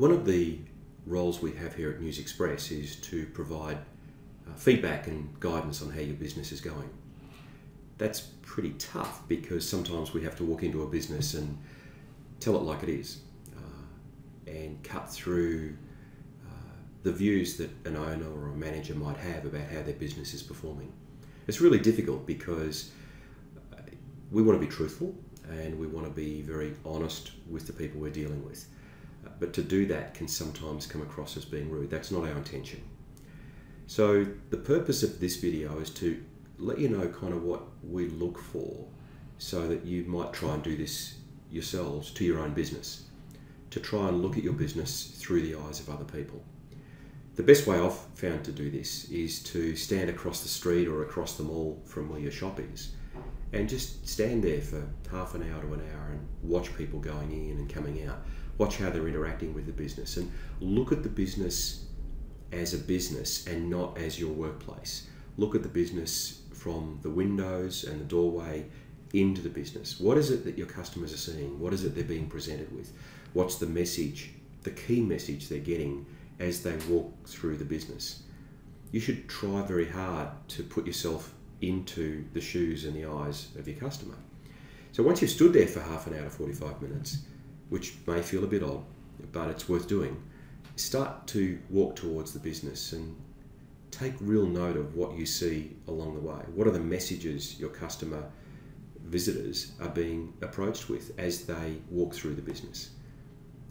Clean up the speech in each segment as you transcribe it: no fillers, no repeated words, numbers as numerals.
One of the roles we have here at News Express is to provide feedback and guidance on how your business is going. That's pretty tough because sometimes we have to walk into a business and tell it like it is and cut through the views that an owner or a manager might have about how their business is performing. It's really difficult because we want to be truthful and we want to be very honest with the people we're dealing with. But to do that can sometimes come across as being rude. That's not our intention. So the purpose of this video is to let you know kind of what we look for so that you might try and do this yourselves to your own business, to try and look at your business through the eyes of other people. The best way I've found to do this is to stand across the street or across the mall from where your shop is and just stand there for half an hour to an hour and watch people going in and coming out. Watch how they're interacting with the business and look at the business as a business and not as your workplace. Look at the business from the windows and the doorway into the business. What is it that your customers are seeing? What is it they're being presented with? What's the message, the key message they're getting as they walk through the business? You should try very hard to put yourself into the shoes and the eyes of your customer. So once you've stood there for half an hour to 45 minutes, which may feel a bit odd, but it's worth doing, start to walk towards the business and take real note of what you see along the way. What are the messages your customer visitors are being approached with as they walk through the business?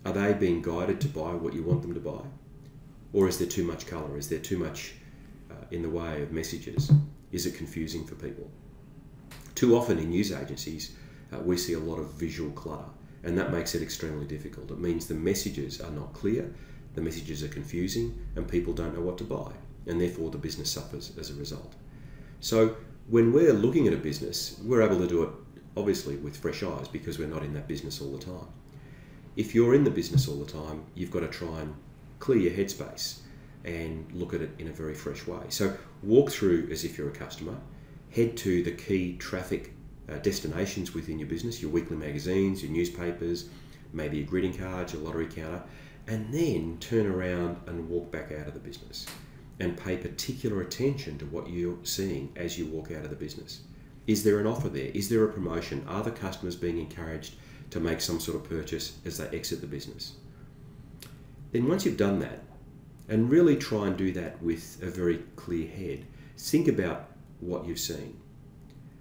Are they being guided to buy what you want them to buy? Or is there too much colour? Is there too much in the way of messages? Is it confusing for people? Too often in news agencies, we see a lot of visual clutter, and that makes it extremely difficult. It means the messages are not clear, the messages are confusing, and people don't know what to buy, and therefore the business suffers as a result. So when we're looking at a business, we're able to do it obviously with fresh eyes because we're not in that business all the time. If you're in the business all the time, you've got to try and clear your headspace and look at it in a very fresh way. So walk through as if you're a customer, head to the key traffic destinations within your business, your weekly magazines, your newspapers, maybe your greeting cards, your lottery counter, and then turn around and walk back out of the business and pay particular attention to what you're seeing as you walk out of the business. Is there an offer there? Is there a promotion? Are the customers being encouraged to make some sort of purchase as they exit the business? Then once you've done that, and really try and do that with a very clear head, think about what you've seen.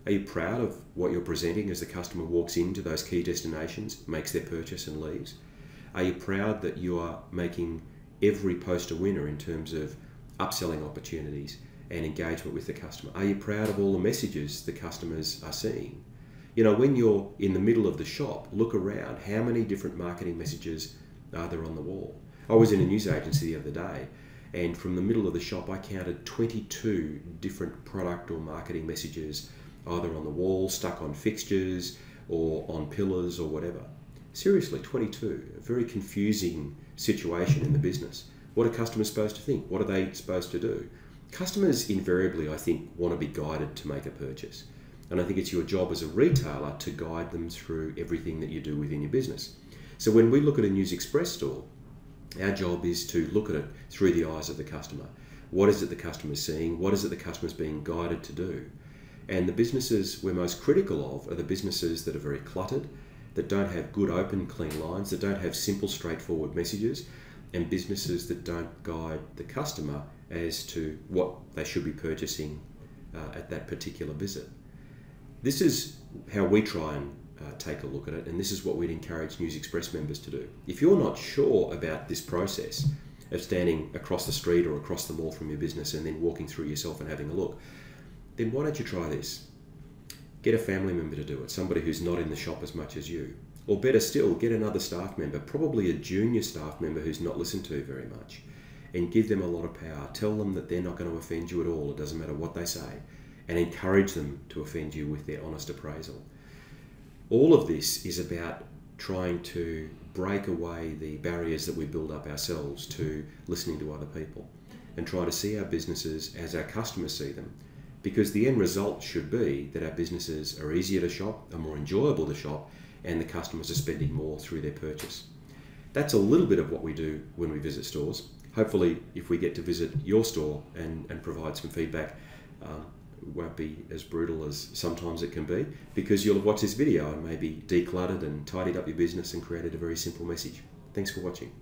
Are you proud of what you're presenting as the customer walks into those key destinations, makes their purchase and leaves? Are you proud that you are making every post a winner in terms of upselling opportunities and engagement with the customer? Are you proud of all the messages the customers are seeing? You know, when you're in the middle of the shop, look around. How many different marketing messages are there on the wall? I was in a news agency the other day, and from the middle of the shop I counted 22 different product or marketing messages either on the wall, stuck on fixtures or on pillars or whatever. Seriously, 22. A very confusing situation in the business. What are customers supposed to think? What are they supposed to do? Customers invariably, I think, want to be guided to make a purchase. And I think it's your job as a retailer to guide them through everything that you do within your business. So when we look at a News Express store, our job is to look at it through the eyes of the customer. What is it the customer's seeing? What is it the customer's being guided to do? And the businesses we're most critical of are the businesses that are very cluttered, that don't have good, open, clean lines, that don't have simple, straightforward messages, and businesses that don't guide the customer as to what they should be purchasing at that particular visit. This is how we try and take a look at it, and this is what we'd encourage News Express members to do. If you're not sure about this process of standing across the street or across the mall from your business and then walking through yourself and having a look, then why don't you try this? Get a family member to do it, somebody who's not in the shop as much as you. Or better still, get another staff member, probably a junior staff member who's not listened to very much, and give them a lot of power. Tell them that they're not going to offend you at all, it doesn't matter what they say, and encourage them to offend you with their honest appraisal. All of this is about trying to break away the barriers that we build up ourselves to listening to other people and try to see our businesses as our customers see them. Because the end result should be that our businesses are easier to shop, are more enjoyable to shop, and the customers are spending more through their purchase. That's a little bit of what we do when we visit stores. Hopefully, if we get to visit your store and provide some feedback, it won't be as brutal as sometimes it can be, because you'll have watched this video and maybe decluttered and tidied up your business and created a very simple message. Thanks for watching.